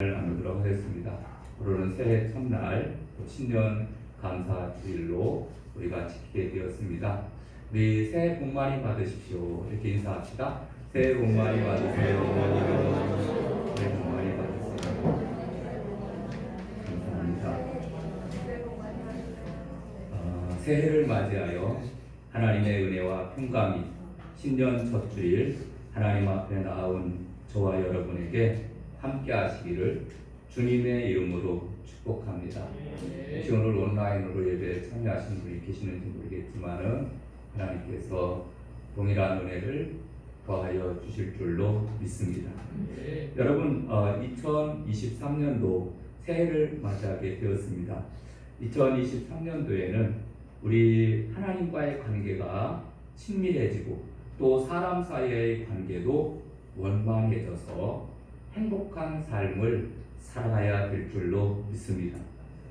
나누도록 하겠습니다. 오늘은 새해 첫날 신년 감사 주일로 우리가 지키게 되었습니다. 우리 새해 복 많이 받으십시오. 이렇게 인사합시다. 새해 복 많이 받으세요. 새해 복 많이 받으세요. 감사합니다. 새해를 맞이하여 하나님의 은혜와 평강이 신년 첫 주일 하나님 앞에 나온 저와 여러분에게 함께 하시기를 주님의 이름으로 축복합니다. 혹시 오늘 온라인으로 예배에 참여하시는 분이 계시는지 모르겠지만은 하나님께서 동일한 은혜를 더하여 주실 줄로 믿습니다. 여러분, 2023년도 새해를 맞이하게 되었습니다. 2023년도에는 우리 하나님과의 관계가 친밀해지고 또 사람 사이의 관계도 원만해져서 행복한 삶을 살아가야 될 줄로 믿습니다.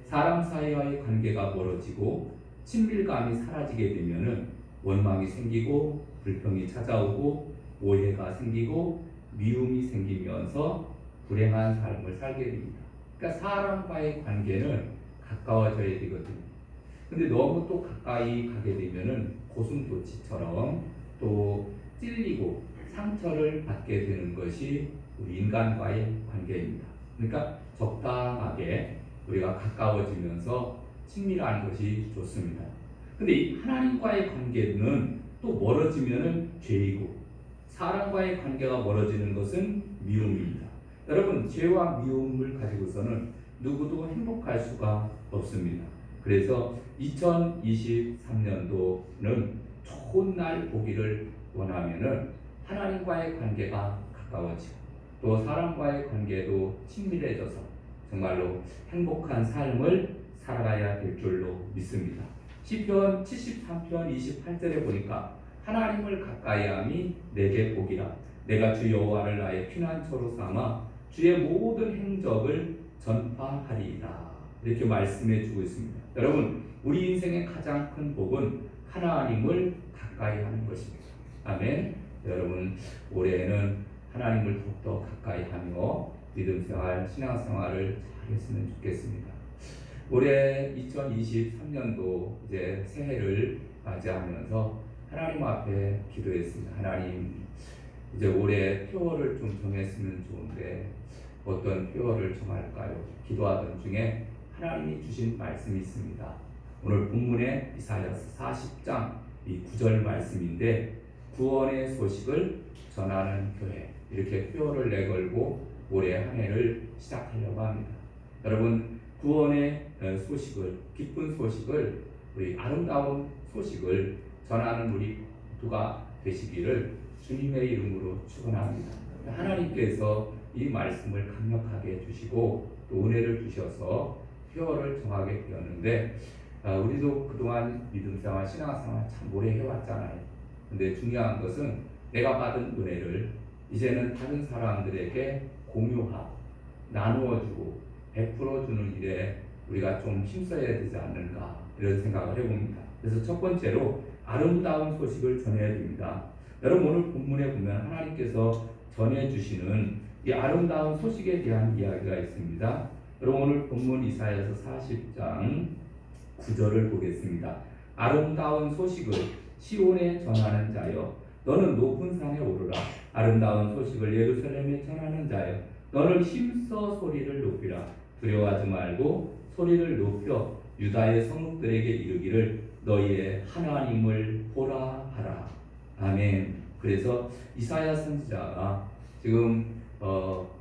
사람 사이와의 관계가 멀어지고 친밀감이 사라지게 되면은 원망이 생기고 불평이 찾아오고 오해가 생기고 미움이 생기면서 불행한 삶을 살게 됩니다. 그러니까 사람과의 관계는 가까워져야 되거든요. 근데 너무 또 가까이 가게 되면은 고슴도치처럼 또 찔리고 상처를 받게 되는 것이 우리 인간과의 관계입니다. 그러니까 적당하게 우리가 가까워지면서 친밀한 것이 좋습니다. 근데 이 하나님과의 관계는 또 멀어지면은 죄이고 사람과의 관계가 멀어지는 것은 미움입니다. 여러분, 죄와 미움을 가지고서는 누구도 행복할 수가 없습니다. 그래서 2023년도는 좋은 날 보기를 원하면은 하나님과의 관계가 가까워지고 또 사람과의 관계도 친밀해져서 정말로 행복한 삶을 살아가야 될 줄로 믿습니다. 시편 73편 28절에 보니까 하나님을 가까이함이 내게 복이라. 내가 주 여호와를 나의 피난처로 삼아 주의 모든 행적을 전파하리이다. 이렇게 말씀해 주고 있습니다. 여러분, 우리 인생의 가장 큰 복은 하나님을 가까이 하는 것입니다. 아멘. 여러분, 올해는 하나님을 더욱더 가까이 하며 믿음 생활, 신앙 생활을 잘 했으면 좋겠습니다. 올해 2023년도 이제 새해를 맞이하면서 하나님 앞에 기도했습니다. 하나님, 이제 올해 표어를 좀 정했으면 좋은데 어떤 표어를 정할까요? 기도하던 중에 하나님이 주신 말씀이 있습니다. 오늘 본문에 이사야서 40장 이 9절 말씀인데 구원의 소식을 전하는 교회, 이렇게 표어를 내걸고 올해 한 해를 시작하려고 합니다. 여러분, 구원의 소식을, 기쁜 소식을, 우리 아름다운 소식을 전하는 우리 모두가 되시기를 주님의 이름으로 축원합니다. 하나님께서 이 말씀을 강력하게 주시고 또 은혜를 주셔서 표어를 정하게 되었는데 우리도 그동안 믿음생활, 신앙생활 참 오래 해왔잖아요. 근데 중요한 것은 내가 받은 은혜를 이제는 다른 사람들에게 공유하고 나누어주고 베풀어주는 일에 우리가 좀 힘써야 되지 않는가, 이런 생각을 해봅니다. 그래서 첫 번째로 아름다운 소식을 전해야 됩니다. 여러분, 오늘 본문에 보면 하나님께서 전해주시는 이 아름다운 소식에 대한 이야기가 있습니다. 여러분, 오늘 본문 이사야서 40장 9절을 보겠습니다. 아름다운 소식을 시온에 전하는 자여, 너는 높은 산에 오르라. 아름다운 소식을 예루살렘에 전하는 자여, 너는 힘써 소리를 높이라. 두려워하지 말고 소리를 높여 유다의 성읍들에게 이르기를 너희의 하나님을 보라 하라. 아멘. 그래서 이사야 선지자가 지금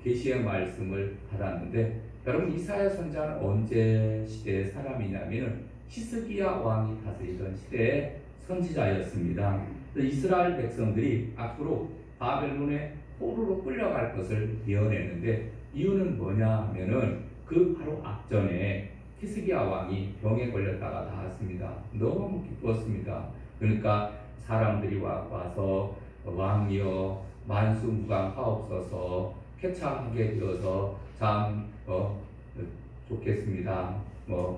계시의 말씀을 받았는데, 여러분, 이사야 선지자는 언제 시대의 사람이냐면 히스기야 왕이 다스리던 시대의 선지자였습니다. 이스라엘 백성들이 앞으로 바벨론의 포로로 끌려갈 것을 예언했는데, 이유는 뭐냐 하면은 그 바로 앞전에 히스기야 왕이 병에 걸렸다가 나았습니다. 너무 기뻤습니다. 그러니까 사람들이 와서 왕이여 만수무강하옵소서, 쾌차하게 되어서 참 좋겠습니다.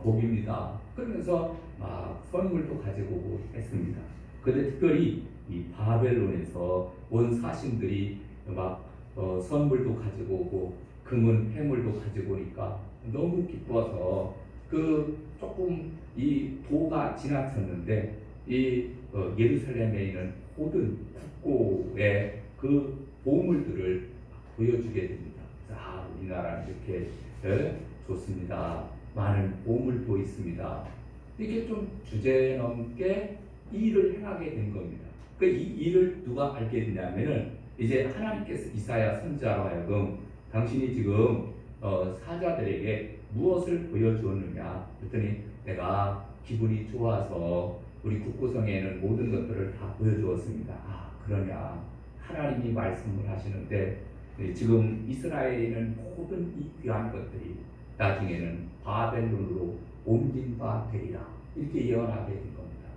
복입니다. 그러면서 막 선물도 가지고 오고 했습니다. 그런데 특별히 이 바벨론에서 온 사신들이 막 선물도 가지고 오고 금은 해물도 가지고 오니까 너무 기뻐서 그 조금 이 도가 지나쳤는데 이 예루살렘에 있는 모든 국고의 그 보물들을 보여주게 됩니다. 자, 우리나라는 이렇게 좋습니다. 많은 보물도 있습니다. 이렇게 좀 주제넘게 이 일을 행하게 된 겁니다. 그 이 일을 누가 알게 되냐면은 이제 하나님께서 이사야 선지자로 하여금 당신이 지금 사자들에게 무엇을 보여주었느냐 그랬더니 내가 기분이 좋아서 우리 국구성에는 모든 것들을 다 보여주었습니다. 아, 그러냐. 하나님이 말씀을 하시는데 지금 이스라엘에는 모든 이 귀한 것들이 나중에는 바벨론으로 옮긴 바 되리라 이렇게 예언하게 된 겁니다.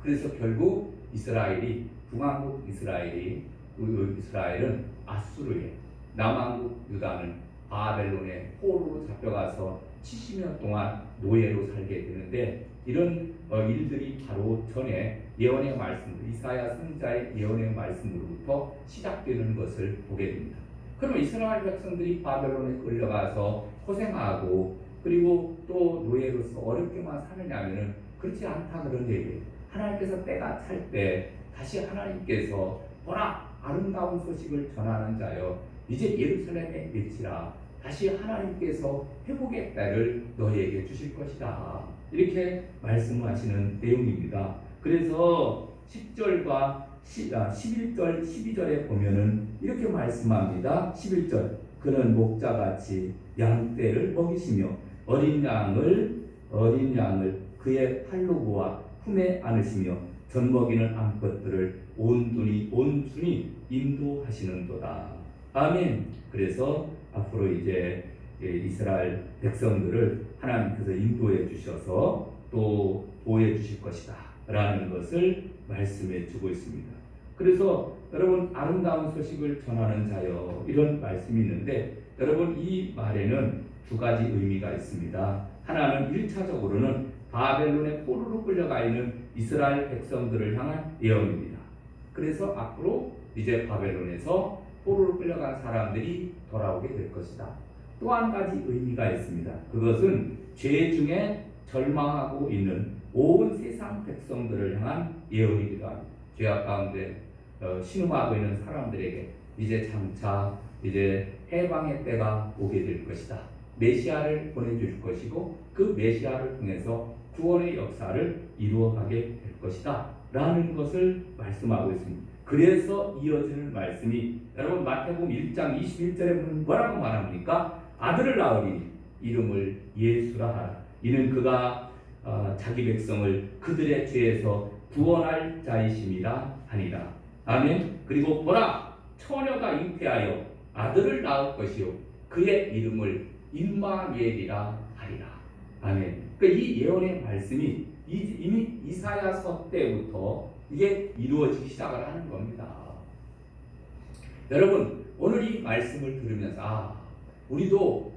그래서 결국 이스라엘이 북왕국 이스라엘은 아수르에, 남왕국 유다는 바벨론의 포로로 잡혀가서 70년 동안 노예로 살게 되는데 이런 일들이 바로 전에 예언의 말씀, 이사야 선지자의 예언의 말씀으로부터 시작되는 것을 보게 됩니다. 그러면 이스라엘 백성들이 바벨론에 끌려가서 고생하고 그리고 또 노예로서 어렵게만 사느냐면은 그렇지 않다 그런 얘기예요. 하나님께서 때가 찰 때 다시 하나님께서 보라 아름다운 소식을 전하는 자여 이제 예루살렘에 외치라 다시 하나님께서 회복의 때를 너희에게 주실 것이다 이렇게 말씀하시는 내용입니다. 그래서 10절과 11절 12절에 보면은 이렇게 말씀합니다. 11절 그는 목자같이 양떼를 먹이시며 어린 양을 그의 팔로 모아 품에 안으시며 젖먹이는 암컷들을 온순히 인도하시는도다. 아멘. 그래서 앞으로 이제 이스라엘 백성들을 하나님께서 인도해 주셔서 또 보호해 주실 것이다 라는 것을 말씀해 주고 있습니다. 그래서 여러분 아름다운 소식을 전하는 자여 이런 말씀이 있는데 여러분 이 말에는 두 가지 의미가 있습니다. 하나는 1차적으로는 바벨론의 포로로 끌려가 있는 이스라엘 백성들을 향한 예언입니다. 그래서 앞으로 이제 바벨론에서 포로로 끌려간 사람들이 돌아오게 될 것이다. 또 한 가지 의미가 있습니다. 그것은 죄 중에 절망하고 있는 온 세상 백성들을 향한 예언이기도 합니다. 죄악 가운데 신음하고 있는 사람들에게 이제 장차 이제 해방의 때가 오게 될 것이다. 메시아를 보내줄 것이고 그 메시아를 통해서 구원의 역사를 이루어가게 될 것이다 라는 것을 말씀하고 있습니다. 그래서 이어지는 말씀이 여러분 마태복음 1장 21절에 보면 뭐라고 말합니까? 아들을 낳으리니 이름을 예수라 하라. 이는 그가 자기 백성을 그들의 죄에서 구원할 자이심이라 하니라. 아멘. 그리고 보라 처녀가 잉태하여 아들을 낳을 것이요 그의 이름을 임마누엘이라 하리라. 아멘. 그러니까 이 예언의 말씀이 이미 이사야서 때부터 이게 이루어지기 시작을 하는 겁니다. 여러분 오늘 이 말씀을 들으면서 우리도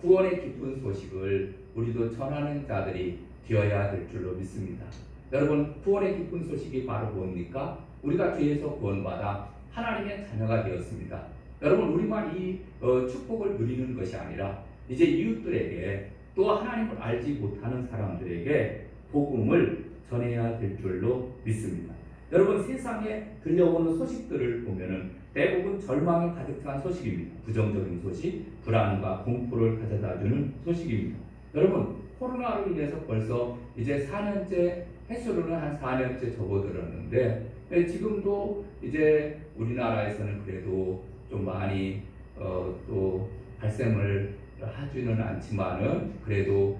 구원의 기쁜 소식을 우리도 전하는 자들이 되어야 될 줄로 믿습니다. 여러분 구원의 기쁜 소식이 바로 뭡니까? 우리가 죄에서 구원받아 하나님의 자녀가 되었습니다. 여러분 우리만 이 축복을 누리는 것이 아니라 이제 이웃들에게 또 하나님을 알지 못하는 사람들에게 복음을 전해야 될 줄로 믿습니다. 여러분 세상에 들려오는 소식들을 보면은 대부분 절망이 가득 찬 소식입니다. 부정적인 소식, 불안과 공포를 가져다주는 소식입니다. 여러분 코로나로 인해서 벌써 이제 4년째 횟수로는 한 4년째 접어들었는데 지금도 이제 우리나라에서는 그래도 좀 많이 또 발생을 하지는 않지만은 그래도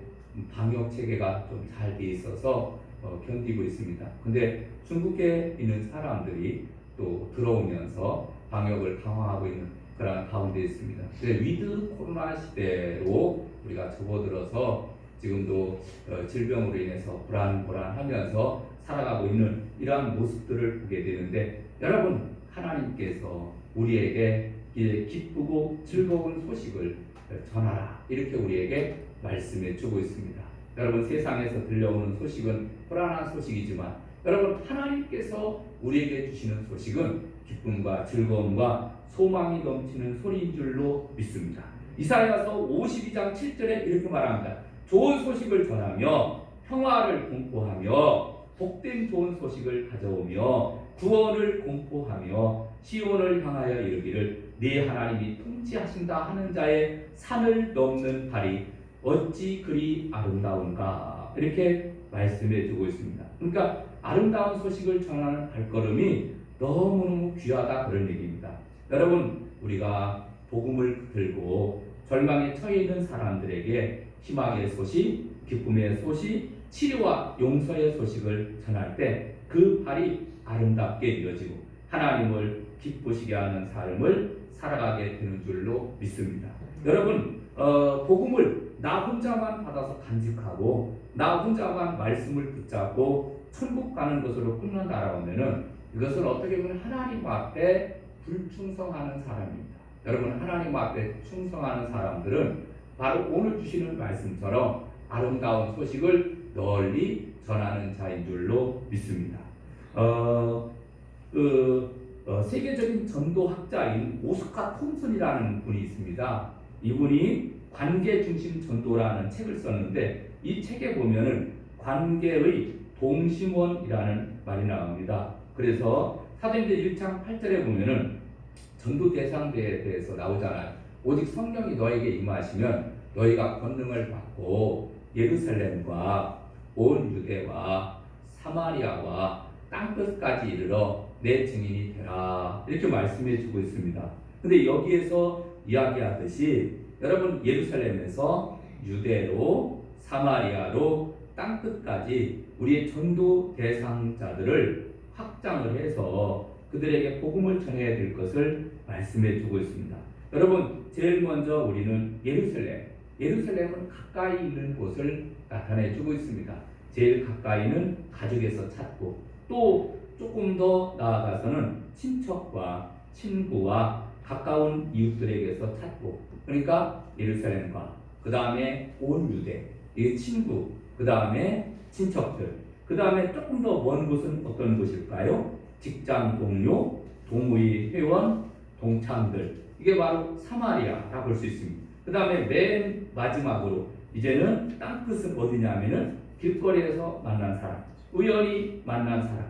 방역 체계가 좀 잘 돼 있어서 견디고 있습니다. 근데 중국에 있는 사람들이 또 들어오면서 방역을 강화하고 있는 그런 가운데 있습니다. 근데 위드 코로나 시대로 우리가 접어들어서 지금도 질병으로 인해서 불안하면서 살아가고 있는 이러한 모습들을 보게 되는데 여러분 하나님께서 우리에게 기쁘고 즐거운 소식을 전하라 이렇게 우리에게 말씀해 주고 있습니다. 여러분 세상에서 들려오는 소식은 불안한 소식이지만 여러분 하나님께서 우리에게 주시는 소식은 기쁨과 즐거움과 소망이 넘치는 소리인 줄로 믿습니다. 이사야서 52장 7절에 이렇게 말합니다. 좋은 소식을 전하며 평화를 공포하며 복된 좋은 소식을 가져오며 구원을 공포하며 시온을 향하여 이르기를 네 하나님이 통치하신다 하는 자의 산을 넘는 발이 어찌 그리 아름다운가, 이렇게 말씀해 주고 있습니다. 그러니까 아름다운 소식을 전하는 발걸음이 너무너무 귀하다, 그런 얘기입니다. 여러분, 우리가 복음을 들고 절망에 처해 있는 사람들에게 희망의 소식, 기쁨의 소식, 치료와 용서의 소식을 전할 때 그 발이 아름답게 이어지고 하나님을 기쁘시게 하는 삶을 살아가게 되는 줄로 믿습니다. 여러분, 복음을 나 혼자만 받아서 간직하고 나 혼자만 말씀을 붙잡고 천국 가는 것으로 끝난다라고 하면은 이것은 어떻게 보면 하나님 앞에 불충성하는 사람입니다. 여러분, 하나님 앞에 충성하는 사람들은 바로 오늘 주시는 말씀처럼 아름다운 소식을 널리 전하는 자인 줄로 믿습니다. 세계적인 전도학자인 오스카 톰슨이라는 분이 있습니다. 이분이 관계 중심 전도라는 책을 썼는데 이 책에 보면은 관계의 동심원이라는 말이 나옵니다. 그래서 사도행전 1장 8절에 보면은 전도 대상자에 대해서 나오잖아요. 오직 성령이 너에게 임하시면 너희가 권능을 받고 예루살렘과 온 유대와 사마리아와 땅끝까지 이르러 내 증인이 되라, 이렇게 말씀해 주고 있습니다. 근데 여기에서 이야기하듯이 여러분, 예루살렘에서 유대로 사마리아로 땅끝까지 우리의 전도 대상자들을 확장을 해서 그들에게 복음을 전해야 될 것을 말씀해 주고 있습니다. 여러분, 제일 먼저 우리는 예루살렘은 가까이 있는 곳을 나타내 주고 있습니다. 제일 가까이는 가족에서 찾고 또 조금 더 나아가서는 친척과 친구와 가까운 이웃들에게서 찾고, 그러니까 예루살렘과 그 다음에 온 유대, 이 친구, 그 다음에 친척들, 그 다음에 조금 더 먼 곳은 어떤 곳일까요? 직장 동료, 동호회 회원, 동창들, 이게 바로 사마리아라고 볼 수 있습니다. 그 다음에 맨 마지막으로 이제는 땅끝은 어디냐면은 길거리에서 만난 사람, 우연히 만난 사람,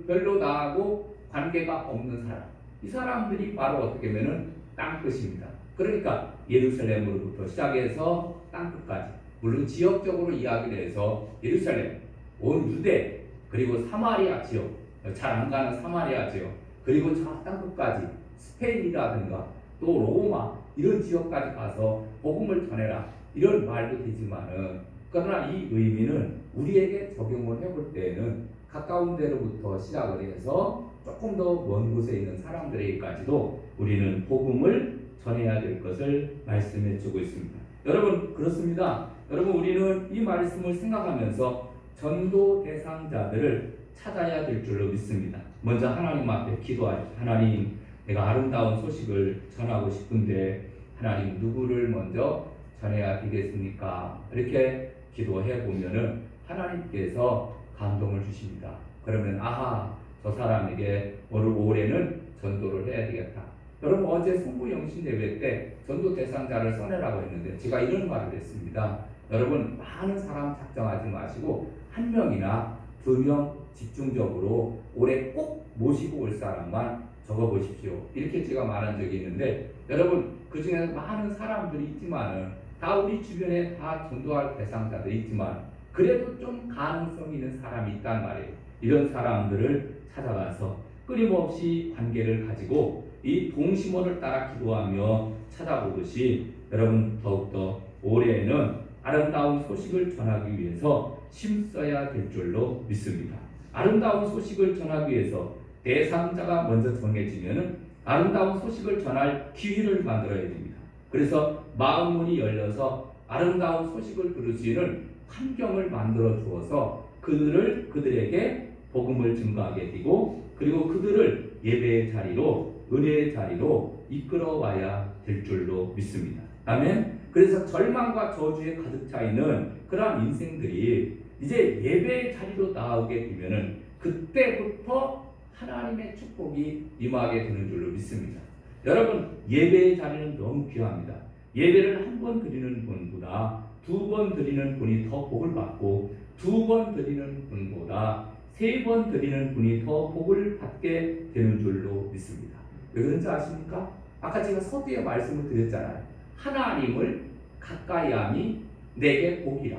별로 나하고 관계가 없는 사람, 이 사람들이 바로 어떻게 보면은 땅끝입니다. 그러니까 예루살렘으로부터 시작해서 땅끝까지, 물론 지역적으로 이야기를 해서 예루살렘, 온 유대, 그리고 사마리아 지역, 잘 안 가는 사마리아 지역, 그리고 저 땅끝까지 스페인이라든가 또 로마, 이런 지역까지 가서 복음을 전해라, 이런 말도 되지만은, 그러나 이 의미는 우리에게 적용을 해볼 때에는 가까운 데로부터 시작을 해서 조금 더 먼 곳에 있는 사람들에게까지도 우리는 복음을 전해야 될 것을 말씀해 주고 있습니다. 여러분, 그렇습니다. 여러분, 우리는 이 말씀을 생각하면서 전도 대상자들을 찾아야 될 줄로 믿습니다. 먼저 하나님 앞에 기도하죠. 하나님, 내가 아름다운 소식을 전하고 싶은데 하나님, 누구를 먼저 전해야 되겠습니까? 이렇게 기도해 보면은 하나님께서 감동을 주십니다. 그러면 아하, 저 사람에게 오늘 올해는 전도를 해야 되겠다. 여러분, 어제 성부영신예배 때 전도 대상자를 써내라고 했는데 제가 이런 말을 했습니다. 여러분, 많은 사람 작정하지 마시고 한 명이나 두 명 집중적으로 올해 꼭 모시고 올 사람만 적어보십시오. 이렇게 제가 말한 적이 있는데, 여러분, 그 중에 많은 사람들이 있지만은 다 우리 주변에 다 전도할 대상자들이 있지만 그래도 좀 가능성 있는 사람이 있단 말이에요. 이런 사람들을 찾아가서 끊임없이 관계를 가지고 이 동심원을 따라 기도하며 찾아보듯이 여러분, 더욱더 올해에는 아름다운 소식을 전하기 위해서 힘써야 될 줄로 믿습니다. 아름다운 소식을 전하기 위해서 대상자가 먼저 정해지면은 아름다운 소식을 전할 기회를 만들어야 됩니다. 그래서 마음문이 열려서 아름다운 소식을 들을 수 있는 환경을 만들어 주어서 그들에게 복음을 증거하게 되고, 그리고 그들을 예배의 자리로, 은혜의 자리로 이끌어 와야 될 줄로 믿습니다. 아멘. 그래서 절망과 저주에 가득 차 있는 그러한 인생들이 이제 예배의 자리로 나오게 되면은 그때부터 하나님의 축복이 임하게 되는 줄로 믿습니다. 여러분, 예배의 자리는 너무 귀합니다. 예배를 한 번 드리는 분보다 2번 드리는 분이 더 복을 받고 2번 드리는 분보다 3번 드리는 분이 더 복을 받게 되는 줄로 믿습니다. 왜 그런지 아십니까? 아까 제가 서두에 말씀을 드렸잖아요. 하나님을 가까이 함이 내게 복이라.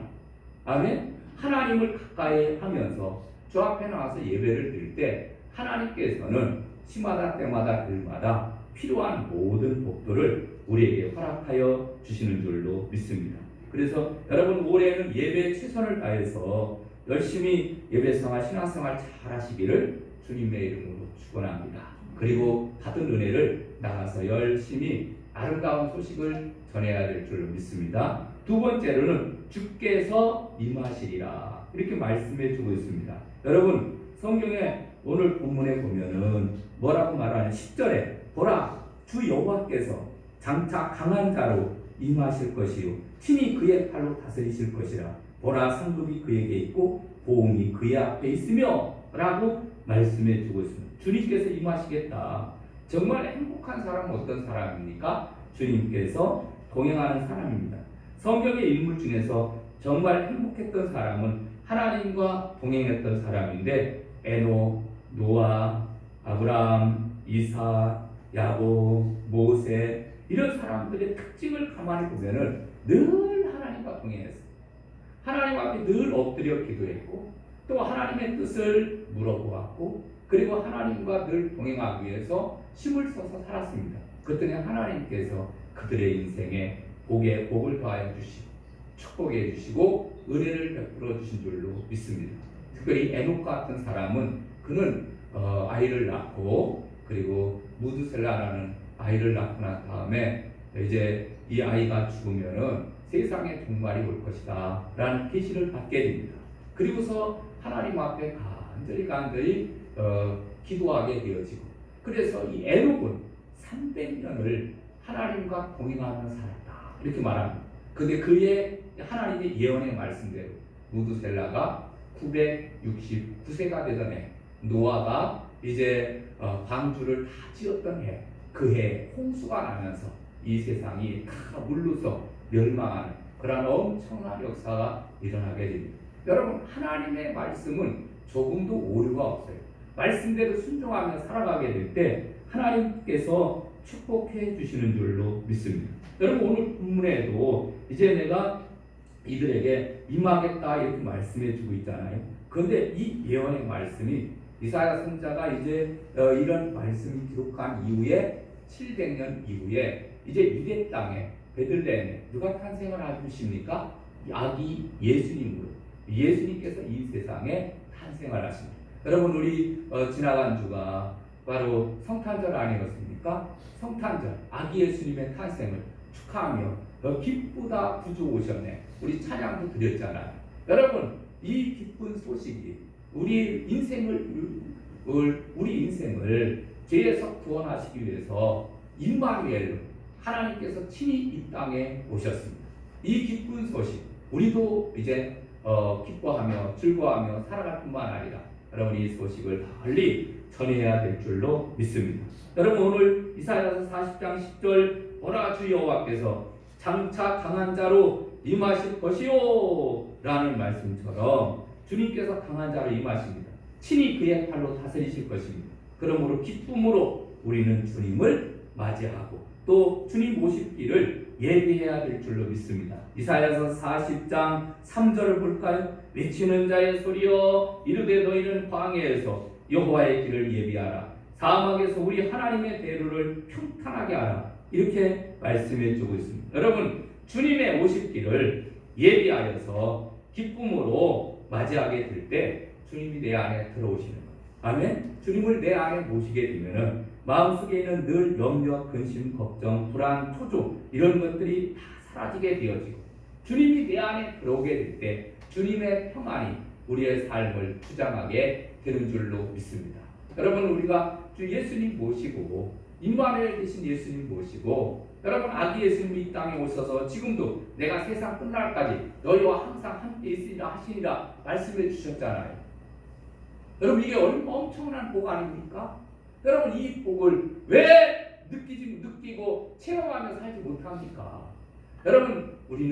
아멘. 하나님을 가까이 하면서 주 앞에 나와서 예배를 드릴 때 하나님께서는 시마다 때마다 일마다 필요한 모든 복들을 우리에게 허락하여 주시는 줄로 믿습니다. 그래서 여러분, 올해는 예배에 최선을 다해서 열심히 예배생활, 신앙생활 잘 하시기를 주님의 이름으로 축원합니다. 그리고 받은 은혜를 나가서 열심히 아름다운 소식을 전해야 될 줄로 믿습니다. 2번째로는 주께서 임하시리라, 이렇게 말씀해 주고 있습니다. 여러분, 성경에 오늘 본문에 보면은 뭐라고 말하냐? 10절에 보라, 주 여호와께서 장차 강한 자로 임하실 것이요 친히 그의 팔로 다스리실 것이라. 보라, 상급이 그에게 있고 보응이 그의 앞에 있으며 라고 말씀해 주고 있습니다. 주님께서 임하시겠다. 정말 행복한 사람은 어떤 사람입니까? 주님께서 동행하는 사람입니다. 성경의 인물 중에서 정말 행복했던 사람은 하나님과 동행했던 사람인데, 에녹, 노아, 아브라함, 이삭, 야곱, 모세, 이런 사람들의 특징을 가만히 보면은 늘 하나님과 동행했어요. 하나님 앞에 늘 엎드려 기도했고, 또 하나님의 뜻을 물어보았고, 그리고 하나님과 늘 동행하기 위해서 힘을 써서 살았습니다. 그랬더니 하나님께서 그들의 인생에 복을 더하여 주시고 축복해 주시고 은혜를 베풀어 주신 줄로 믿습니다. 특별히 에녹 같은 사람은 그는 아이를 낳고, 그리고 무드셀라라는 아이를 낳고 난 다음에 이제 이 아이가 죽으면은 세상에 종말이 올 것이다 라는 계시를 받게 됩니다. 그리고서 하나님 앞에 간절히 기도하게 되어지고, 그래서 이 에녹은 300년을 하나님과 동행하며 살았다, 이렇게 말합니다. 근데 그의 하나님의 예언의 말씀대로 무드셀라가 969세가 되던 해, 노아가 이제 방주를 다 지었던 해, 그 해 홍수가 나면서 이 세상이 다 물로서 멸망하는 그런 엄청난 역사가 일어나게 됩니다. 여러분, 하나님의 말씀은 조금도 오류가 없어요. 말씀대로 순종하며 살아가게 될 때 하나님께서 축복해 주시는 줄로 믿습니다. 여러분, 오늘 본문에도 이제 내가 이들에게 임하겠다 이렇게 말씀해 주고 있잖아요. 그런데 이 예언의 말씀이 이사야 선지자가 이제 이런 말씀이 기록한 이후에 700년 이후에 이제 유대 땅에 베들레헴에 누가 탄생을 하십니까? 아기 예수님으로, 예수님께서 이 세상에 탄생을 하십니다. 여러분, 우리 지나간 주가 바로 성탄절 아니었습니까? 성탄절, 아기 예수님의 탄생을 축하하며 기쁘다 구주 오셨네, 우리 찬양도 드렸잖아요. 여러분, 이 기쁜 소식이 우리 인생을 죄에서 구원하시기 위해서 임마누엘, 하나님께서 친히 이 땅에 오셨습니다. 이 기쁜 소식 우리도 이제 기뻐하며 즐거워하며 살아갈 뿐만 아니라 여러분, 이 소식을 널리 전해야 될 줄로 믿습니다. 여러분, 오늘 이사야서 40장 10절 보라, 주 여호와께서 장차 강한 자로 임하실 것이요 라는 말씀처럼 주님께서 강한 자로 임하십니다. 친히 그의 팔로 다스리실 것입니다. 그러므로 기쁨으로 우리는 주님을 맞이하고 또 주님 오실 길을 예비해야 될 줄로 믿습니다. 이사야서 40장 3절을 볼까요? 외치는 자의 소리여, 이르되 너희는 광야에서 여호와의 길을 예비하라, 사막에서 우리 하나님의 대로를 평탄하게 하라, 이렇게 말씀해 주고 있습니다. 여러분, 주님의 오실 길을 예비하여서 기쁨으로 맞이하게 될 때 주님이 내 안에 들어오시는 거예요. 아멘. 주님을 내 안에 모시게 되면은 마음속에 있는 늘 염려, 근심, 걱정, 불안, 토조, 이런 것들이 다 사라지게 되어지고, 주님이 내 안에 들어오게 될 때 주님의 평안이 우리의 삶을 주장하게 되는 줄로 믿습니다. 여러분, 우리가 주 예수님 모시고 임마누엘 되신 예수님 모시고, 여러분, 아기 예수님이 이 땅에 오셔서 지금도 내가 세상 끝날까지 너희와 항상 함께 있으리라 하시니라 말씀해 주셨잖아요. 여러분 이게 엄청난 복 아닙니까? 여러분 이 복을 왜 느끼고 체험하며 살지 못합니까? 여러분 우리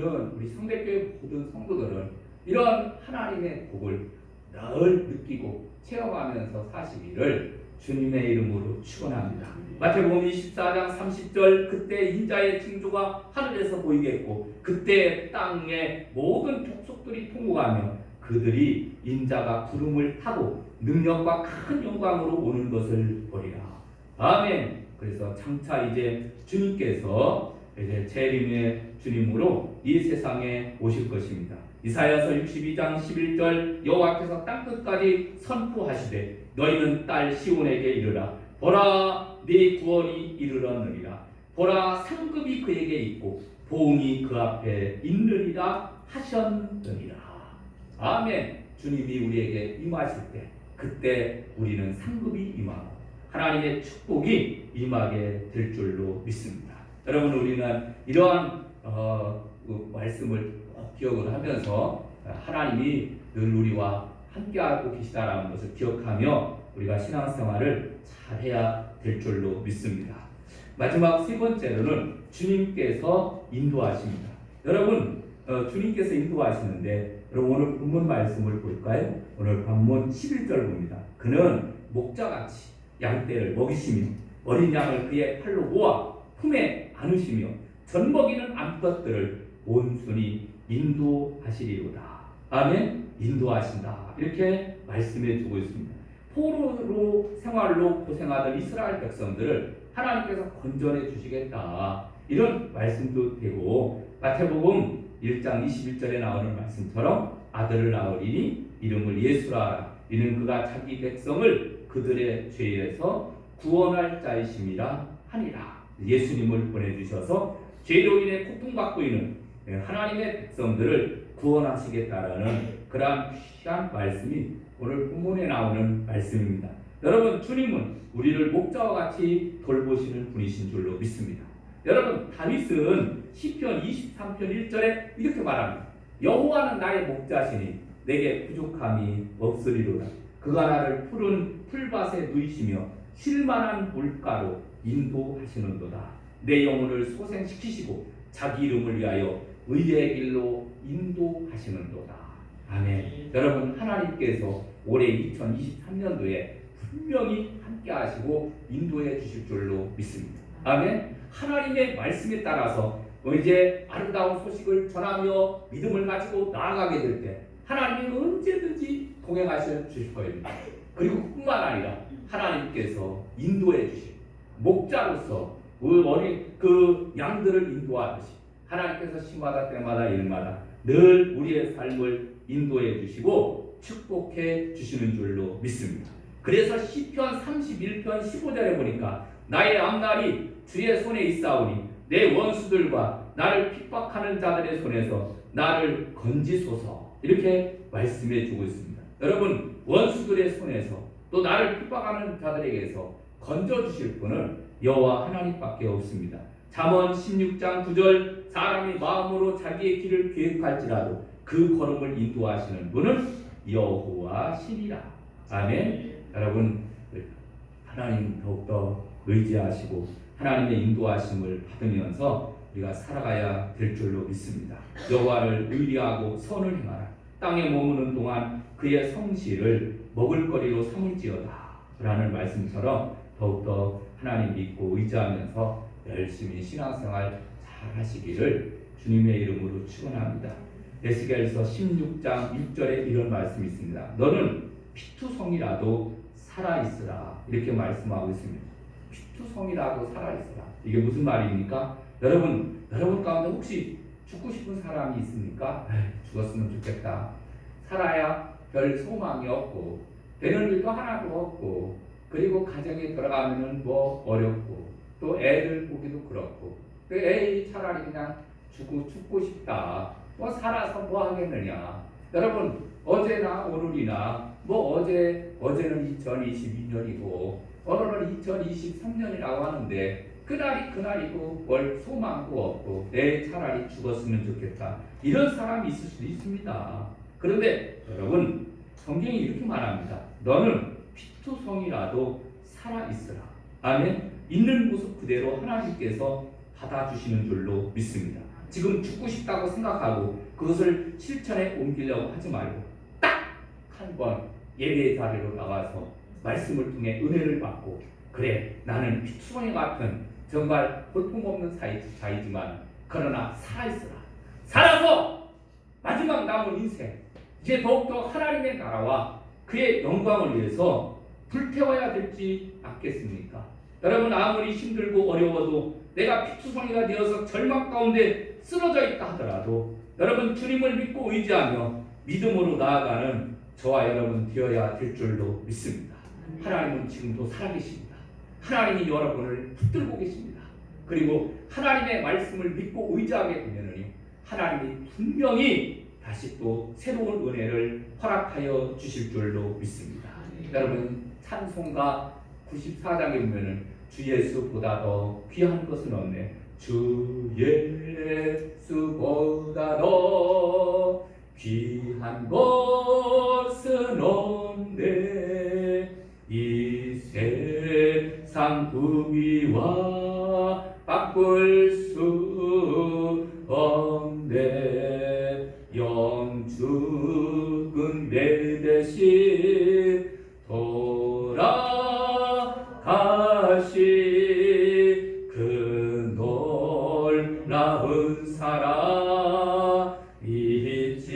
성대교회 모든 성도들은 이런 하나님의 복을 늘 느끼고 체험하면서 사시기를 주님의 이름으로 축원합니다. 마태복음 24장 30절 그때 인자의 징조가 하늘에서 보이겠고 그때 땅의 모든 족속들이 통곡하며 그들이 인자가 구름을 타고 능력과 큰 영광으로 오는 것을 보리라. 아멘. 그래서 장차 이제 주님께서 이제 재림의 주님으로 이 세상에 오실 것입니다. 이사야서 62장 11절 여호와께서 땅끝까지 선포하시되 너희는 딸 시온에게 이르라. 보라 네 구원이 이르렀느니라. 보라 상급이 그에게 있고 보응이 그 앞에 있느니라 하셨느니라. 아멘. 주님이 우리에게 임하실 때 그때 우리는 상급이 임하고 하나님의 축복이 임하게 될 줄로 믿습니다. 여러분 우리는 이러한 말씀을 꼭 기억을 하면서 하나님이 늘 우리와 함께하고 계시다라는 것을 기억하며 우리가 신앙생활을 잘해야 될 줄로 믿습니다. 마지막 세 번째로는 주님께서 인도하십니다. 여러분 주님께서 인도하시는데 여러분 오늘 본문 말씀을 볼까요? 오늘 본문 11절 봅니다. 그는 목자같이 양떼를 먹이시며 어린 양을 그의 팔로 모아 품에 안으시며 젖먹이는 암컷들을 온순히 인도하시리로다. 아멘. 인도하신다. 이렇게 말씀해 주고 있습니다. 포로로 생활로 고생하던 이스라엘 백성들을 하나님께서 건져내 주시겠다. 이런 말씀도 되고 마태복음 1장 21절에 나오는 말씀처럼 아들을 낳으리니 이름을 예수라 하라. 이는 그가 자기 백성을 그들의 죄에서 구원할 자이심이라 하니라. 예수님을 보내주셔서 죄로 인해 고통받고 있는 하나님의 백성들을 구원하시겠다라는 그러한 귀한 말씀이 오늘 본문에 나오는 말씀입니다. 여러분 주님은 우리를 목자와 같이 돌보시는 분이신 줄로 믿습니다. 여러분 다윗은 시편 23편 1절에 이렇게 말합니다. 여호와는 나의 목자시니 내게 부족함이 없으리로다. 그가 나를 푸른 풀밭에 누이시며 쉴만한 물가로 인도하시는도다. 내 영혼을 소생시키시고 자기 이름을 위하여 의의 길로 인도하시는도다. 아멘. 여러분 하나님께서 올해 2023년도에 분명히 함께 하시고 인도해 주실 줄로 믿습니다. 아멘. 하나님의 말씀에 따라서 이제 아름다운 소식을 전하며 믿음을 가지고 나아가게 될 때 하나님이 언제든지 동행하셔 주실 겁니다. 그리고 뿐만 아니라 하나님께서 인도해 주실 목자로서 그 양들을 인도하듯이 하나님께서 시마다 때마다 일마다 늘 우리의 삶을 인도해 주시고 축복해 주시는 줄로 믿습니다. 그래서 시편 31편 15절에 보니까 나의 앞날이 주의 손에 있사오니 내 원수들과 나를 핍박하는 자들의 손에서 나를 건지소서 이렇게 말씀해 주고 있습니다. 여러분 원수들의 손에서 또 나를 핍박하는 자들에게서 건져주실 분은 여호와 하나님밖에 없습니다. 잠언 16장 9절 사람이 마음으로 자기의 길을 계획할지라도 그 걸음을 인도하시는 분은 여호와 신이라. 아멘. 여러분 하나님 더욱더 의지하시고 하나님의 인도하심을 받으면서 우리가 살아가야 될 줄로 믿습니다. 여호와를 의리하고 선을 행하라. 땅에 머무는 동안 그의 성실을 먹을거리로 삼을지어다 라는 말씀처럼 더욱더 하나님 믿고 의지하면서 열심히 신앙생활 잘 하시기를 주님의 이름으로 축원합니다. 에스겔서 16장 6절에 이런 말씀이 있습니다. 너는 피투성이라도 살아있으라 이렇게 말씀하고 있습니다. 피투성이라도 살아있으라. 이게 무슨 말입니까? 여러분 가운데 혹시 죽고 싶은 사람이 있습니까? 죽었으면 좋겠다. 살아야 별 소망이 없고 되는 일도 하나도 없고 그리고 가정에 들어가면은 뭐 어렵고 또 애들 보기도 그렇고 그 애이 차라리 그냥 죽고 싶다. 뭐 살아서 뭐 하겠느냐. 여러분 어제나 오늘이나 뭐 어제는 2022년이고 오늘은 2023년이라고 하는데 그날이고 뭘 소망도 없고 내 차라리 죽었으면 좋겠다. 이런 사람이 있을 수도 있습니다. 그런데 여러분 성경이 이렇게 말합니다. 너는 피투성이라도 살아있으라. 아멘. 있는 모습 그대로 하나님께서 받아주시는 줄로 믿습니다. 지금 죽고 싶다고 생각하고 그것을 실천에 옮기려고 하지 말고 딱 한 번 예배의 자리로 나와서 말씀을 통해 은혜를 받고, 그래 나는 피투성이 같은 정말 볼품없는 자이지만 그러나 살아있으라. 살아서 마지막 남은 인생 이제 더욱더 하나님의 나라와 그의 영광을 위해서 불태워야 될지 않겠습니까? 여러분, 아무리 힘들고 어려워도 내가 피투성이가 되어서 절망 가운데 쓰러져 있다 하더라도 여러분, 주님을 믿고 의지하며 믿음으로 나아가는 저와 여러분 되어야 될 줄로 믿습니다. 하나님은 지금도 살아계십니다. 하나님이 여러분을 붙들고 계십니다. 그리고 하나님의 말씀을 믿고 의지하게 되면은 하나님이 분명히 다시 또 새로운 은혜를 허락하여 주실 줄로 믿습니다. 여러분, 찬송가 94장에 보면은 주 예수보다 더 귀한 것은 없네. 주 예수보다 더 귀한 것은 없네. 이 세상 부귀와 바꿀 수 없네. 영죽은 내 대신 돌아가시 그 놀라운 사랑 잊지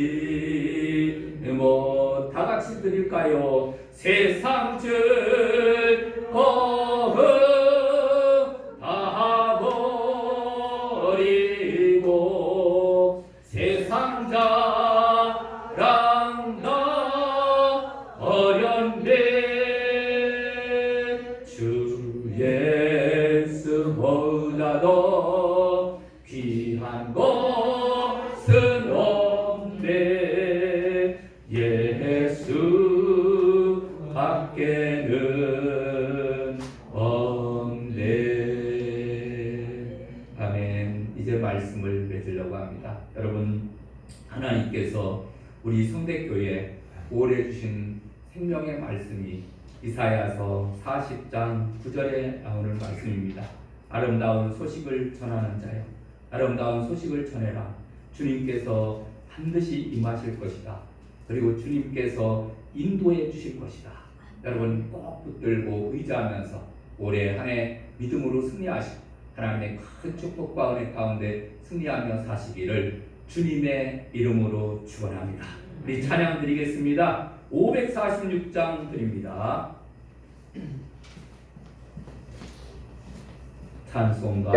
못. 다 같이 드릴까요? 세상 즐거움 다 버리고 세상 자랑 다 버렸네. 주 예수보다 더 귀한 것은 없네. 예수 밖에는 없네. 아멘. 이제 말씀을 맺으려고 합니다. 여러분, 하나님께서 우리 성대교회에 오래 주신 생명의 말씀이 이사야서 40장 9절에 나오는 말씀입니다. 아름다운 소식을 전하는 자여, 아름다운 소식을 전해라. 주님께서 반드시 임하실 것이다. 그리고 주님께서 인도해 주실 것이다. 여러분, 꼭 붙들고 의지하면서 올해 한 해 믿음으로 승리하시고 하나님의 큰 축복과 은혜 가운데 승리하며 사시기를 주님의 이름으로 축원합니다. 우리 찬양 드리겠습니다. 546장 드립니다. 찬송가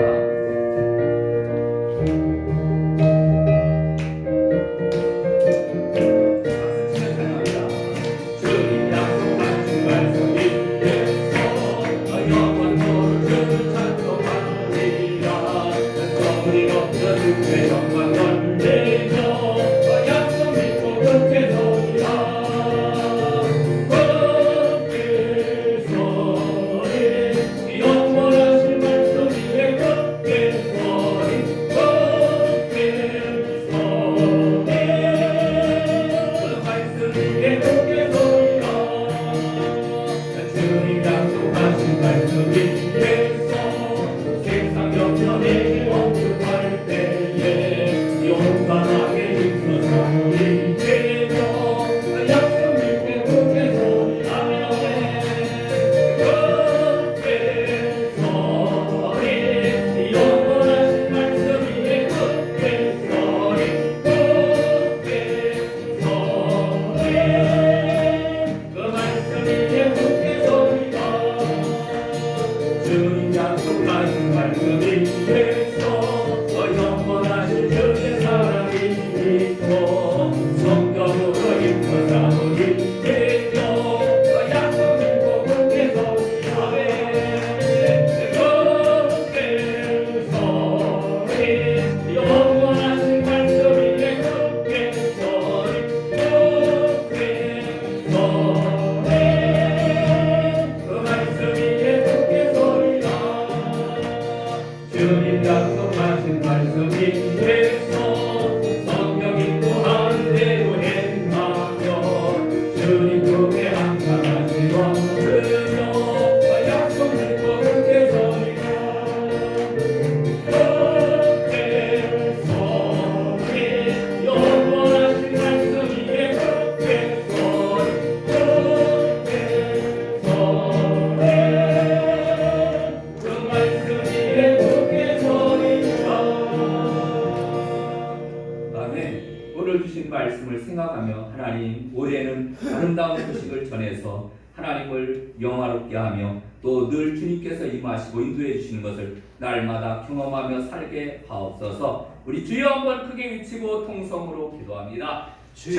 세상 옆편에 언급할 때에 말씀을 생각하며 하나님 올해는 아름다운 소식을 전해서 하나님을 영화롭게 하며 또 늘 주님께서 임하시고 인도해 주시는 것을 날마다 경험하며 살게 하옵소서. 우리 주여 한번 크게 외치고 통성으로 기도합니다. 주여